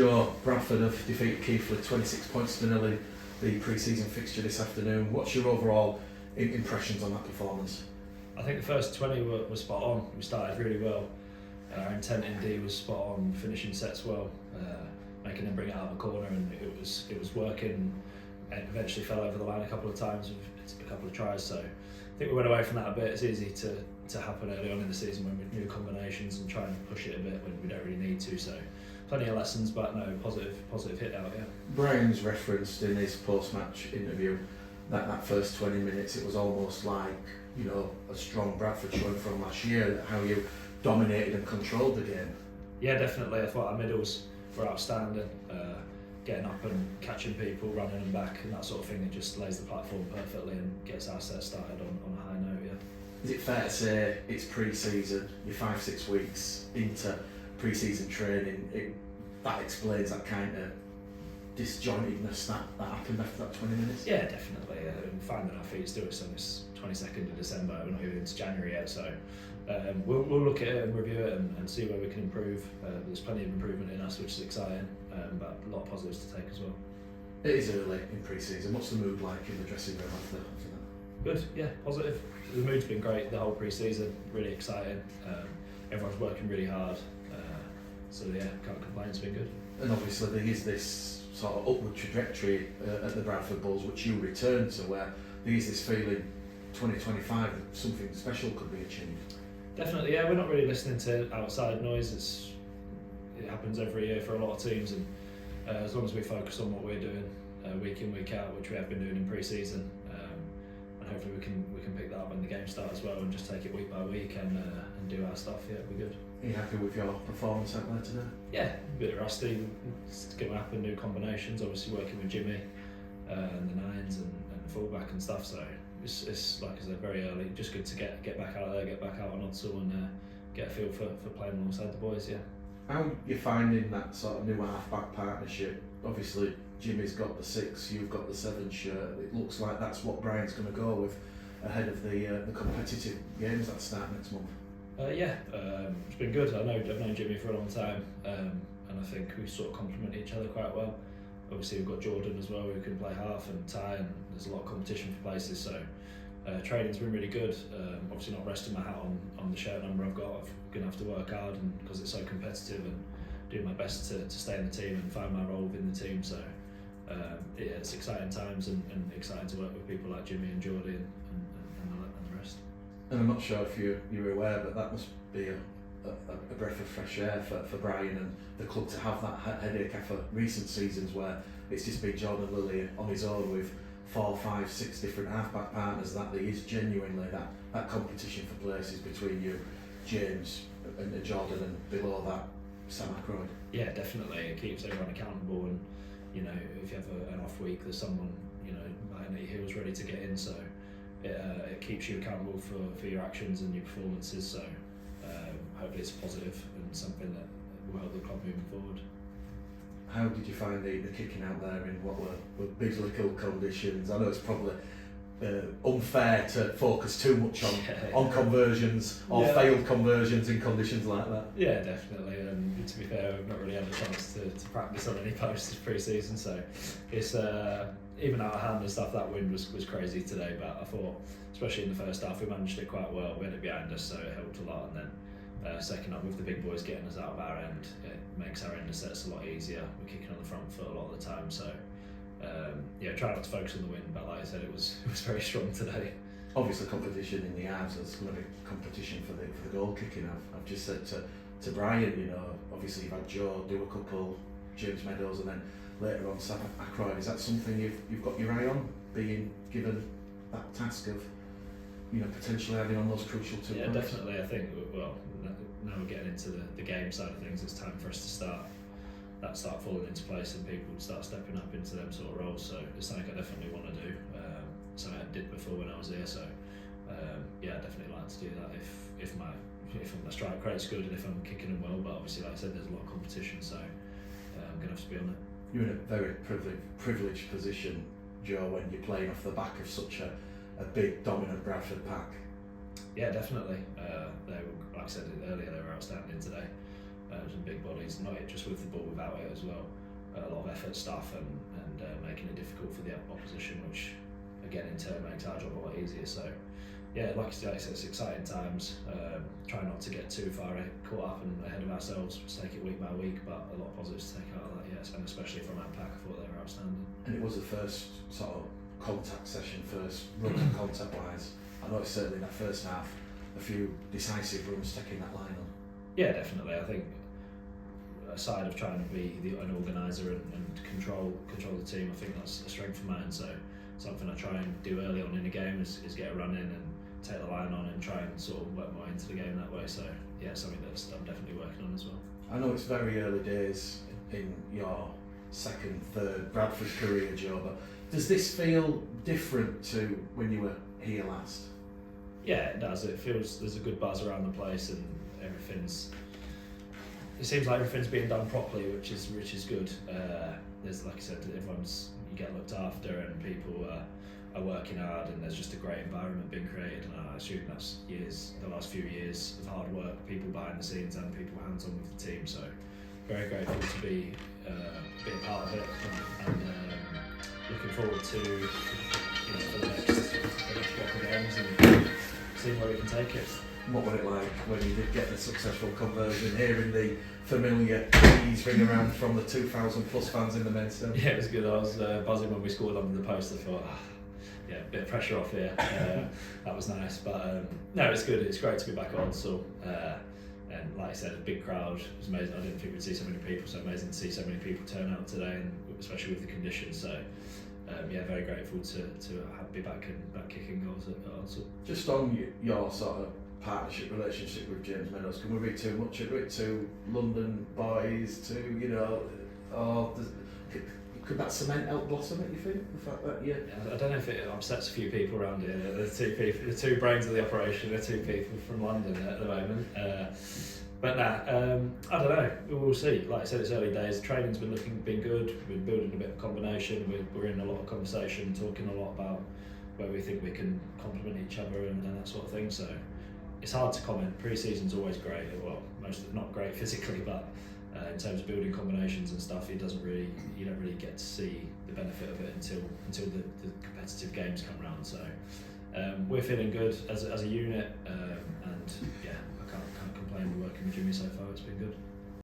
Joe, Bradford have defeated Keighley 26 points to nil in the pre-season fixture this afternoon. What's your overall impressions on that performance? I think the first 20 were spot on. We started really well. Our intent in D was spot on, finishing sets well, making them bring it out of the corner, and it was working. And eventually fell over the line a couple of times with a couple of tries. So I think we went away from that a bit. It's easy to happen early on in the season when we new combinations and try and push it a bit when we don't really need to. So plenty of lessons, but no, positive hit out. Yeah. Brian's referenced in his post-match interview that first 20 minutes, it was almost like, you know, a strong Bradford showing from last year, how you dominated and controlled the game. Yeah, definitely. I thought our middles were outstanding. Getting up and catching people, running them back, and that sort of thing. It just lays the platform perfectly and gets our set started on a high note. Yeah. Is it fair to say it's pre-season? You're 5-6 weeks into pre-season training. That explains that kind of disjointedness that happened after that 20 minutes. Yeah, definitely. Finding our feet still. It's on this 22nd of December. We're not even into January yet, so we'll look at it and review it and see where we can improve. There's plenty of improvement in us, which is exciting, but a lot of positives to take as well. It is early in pre-season. What's the mood like in the dressing room after that? Good, yeah, positive. The mood's been great the whole pre-season. Really exciting. Everyone's working really hard. So yeah, can't complain. It's been good. And obviously there is this sort of upward trajectory at the Bradford Bulls, which you return to, where there is this feeling 2025 that something special could be achieved. Definitely, yeah. We're not really listening to outside noise. It happens every year for a lot of teams, and as long as we focus on what we're doing week in, week out, which we have been doing in pre-season, and hopefully we can pick that up when the games start as well, and just take it week by week and do our stuff. Yeah, it'll be good. Are you happy with your performance out there today? Yeah, a bit rusty. It's going to happen, new combinations. Obviously working with Jimmy and the nines and the fullback and stuff. So it's like I said, very early. Just good to get back out there, get back out on Odsal and get a feel for playing alongside the boys. Yeah. How are you finding that sort of new half-back partnership? Obviously Jimmy's got the 6, you've got the 7 shirt. It looks like that's what Brian's going to go with ahead of the competitive games that start next month. It's been good. I've known Jimmy for a long time, and I think we sort of complement each other quite well. Obviously we've got Jordan as well, who can play half and tie, and there's a lot of competition for places, so training's been really good. Obviously not resting my hat on the shirt number I've got. I'm going to have to work hard and because it's so competitive, and do my best to stay in the team and find my role within the team. So it's exciting times and exciting to work with people like Jimmy and Jordan and the rest. And I'm not sure if you're aware, but that must be a breath of fresh air for Brian and the club to have that headache after recent seasons where it's just been Jordan Lilly on his own with 4, 5, 6 different half-back partners. That there is genuinely that competition for places between you, James and Jordan, and below that Sam Ackroyd. Yeah, definitely. It keeps everyone accountable, and you know, if you have an off week, there's someone, you know, biting at your heels ready to get in. So it keeps you accountable for your actions and your performances. So hopefully it's positive and something that will help the club moving forward. How did you find the kicking out there in what were biblical conditions? I know it's probably unfair to focus too much on conversions or failed conversions in conditions like that. Yeah, definitely. And to be fair, I've not really had a chance to practice on any posts this pre-season, so it's even out of hand and stuff. That wind was crazy today, but I thought, especially in the first half, we managed it quite well. We had it behind us, so it helped a lot. And then second up with the big boys getting us out of our end, it makes our end of sets a lot easier. We're kicking on the front foot a lot of the time, so try not to focus on the wind, but like I said, it was very strong today. Obviously competition in the halves, there's going to be competition for the goal kicking. I've just said to Brian, you know, obviously you've had Joe do a couple, James Meadows, and then later on Sam Ackroyd. Is that something you've got your eye on, being given that task of, you know, potentially adding on those crucial 2 Yeah, points? definitely. I think, well, now we're getting into the game side of things, it's time for us to start falling into place and people start stepping up into them sort of roles. So it's something I definitely want to do. Something I did before when I was here. So I definitely like to do that if my strike rate's good and if I'm kicking them well. But obviously, like I said, there's a lot of competition, so I'm gonna have to be on it. You're in a very privileged position, Joe, when you're playing off the back of such a big dominant Bradford pack. Yeah, definitely. They were, like I said earlier, they were outstanding today. some big bodies, not just with the ball, without it as well. A lot of effort stuff and making it difficult for the opposition, which again in turn makes our job a lot easier. So yeah, like I said, it's exciting times. Try not to get too far caught up and ahead of ourselves, just take it week by week, but a lot of positives to take out of that, yes, and especially from our pack, I thought they were outstanding. And it was the first sort of contact session, first run of contact wise. I noticed certainly in that first half a few decisive runs taking that line on. Yeah, definitely. I think aside of trying to be an organiser and control the team, I think that's a strength of mine. So something I try and do early on in the game is get a run in and take the line on and try and sort of work my way into the game that way. So yeah, something that I'm definitely working on as well. I know it's very early days in your second, third Bradford career, Joe, but does this feel different to when you were here last? Yeah, it does. It feels there's a good buzz around the place and it seems like everything's being done properly, which is good. There's, like I said, you get looked after and people are working hard, and there's just a great environment being created, and I assume that's the last few years of hard work, people behind the scenes and people hands on with the team. So very grateful to be a part of it, and looking forward to for the next couple of games and seeing where we can take it. What was it like when you did get the successful conversion, hearing the familiar keys ring around from the 2,000 plus fans in the men's stand? Yeah, it was good. I was buzzing when we scored under the post. I thought, yeah, a bit of pressure off here. That was nice, but no, it's good. It's great to be back on. So, and like I said, a big crowd. It was amazing. I didn't think we'd see so many people. So amazing to see so many people turn out today, and especially with the conditions. So. Yeah, very grateful to be back kicking goals at Arsenal. Just on your sort of partnership relationship with James Meadows, can we read too much into it? To London boys, could that cement help blossom it, you think? The fact that I don't know if it upsets a few people around here. The two brains of the operation are two people from London at the moment. But I don't know. We'll see. Like I said, it's early days. Training's been good. We're building a bit of combination. We're in a lot of conversation, talking a lot about where we think we can complement each other and that sort of thing. So it's hard to comment. Pre-season's always great. Well, not great physically, but in terms of building combinations and stuff, you don't really get to see the benefit of it until the competitive games come round. So we're feeling good as a unit, and yeah. Can't complain. We're working with Jimmy so far, it's been good.